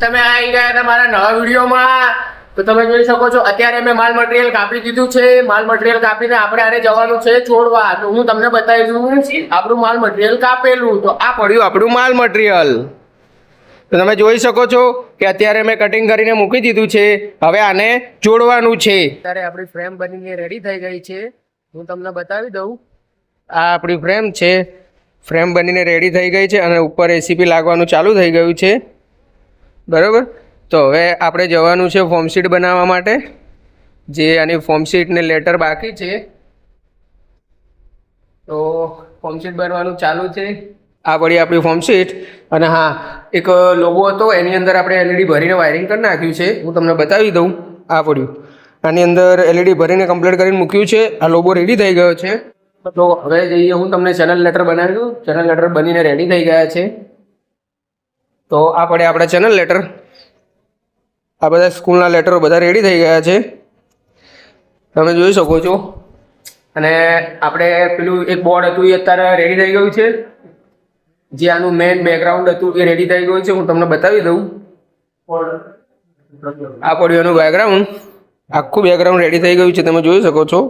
તમે આવી ગયા તમારા નવા વિડીયોમાં. તો તમે જોઈ શકો છો અત્યારે મેં માલ મટીરિયલ કાપી દીધું છે. માલ મટીરિયલ કાપીને આપણે આને જવાનું છે છોડવા. તો હું તમને બતાવી દઉં આપણું માલ મટીરિયલ કાપેલું. તો આ પડ્યું આપણું માલ મટીરિયલ. તો તમે જોઈ શકો છો કે અત્યારે મેં કટિંગ કરીને મૂકી દીધું છે. હવે આને જોડવાનું છે. અત્યારે આપણી ફ્રેમ બનીને રેડી થઈ ગઈ છે. હું તમને બતાવી દઉં. આ આપણી ફ્રેમ છે. ફ્રેમ બનીને રેડી થઈ ગઈ છે અને ઉપર એસીપી લાગવાનું ચાલુ થઈ ગયું છે. બરાબર. તો હવે આપણે જવાનું છે ફોર્મ શીટ બનાવવા માટે. જે આની ફોર્મ શીટ ને લેટર બાકી છે. તો ફોર્મ શીટ બનવાનું ચાલુ છે. આ પડી આપણી ફોર્મ શીટ. અને હા, એક લોગો હતો એની અંદર આપણે એલઈડી ભરીને વાયરિંગ કરી નાખ્યું છે. હું તમને બતાવી દઉં. આ પડ્યું આની અંદર એલઈડી ભરીને કમ્પ્લીટ કરીને મૂક્યું છે. આ લોગો રેડી થઈ ગયો છે. તો હવે જઈએ, હું તમને ચેનલ લેટર બનાવી દઉં. ચેનલ લેટર બનીને રેડી થઈ ગયા છે. તો આ પડે આપણા ચેનલ લેટર. આ બધા સ્કૂલના લેટરો બધા રેડી થઈ ગયા છે, તમે જોઈ શકો છો. અને આપણે પેલું એક બોર્ડ હતું એ અત્યારે રેડી થઈ ગયું છે. જે આનું મેઇન બેકગ્રાઉન્ડ હતું એ રેડી થઈ ગયું છે. હું તમને બતાવી દઉં. આ પડ્યું એનું બેકગ્રાઉન્ડ. આખું બેકગ્રાઉન્ડ રેડી થઈ ગયું છે, તમે જોઈ શકો છો.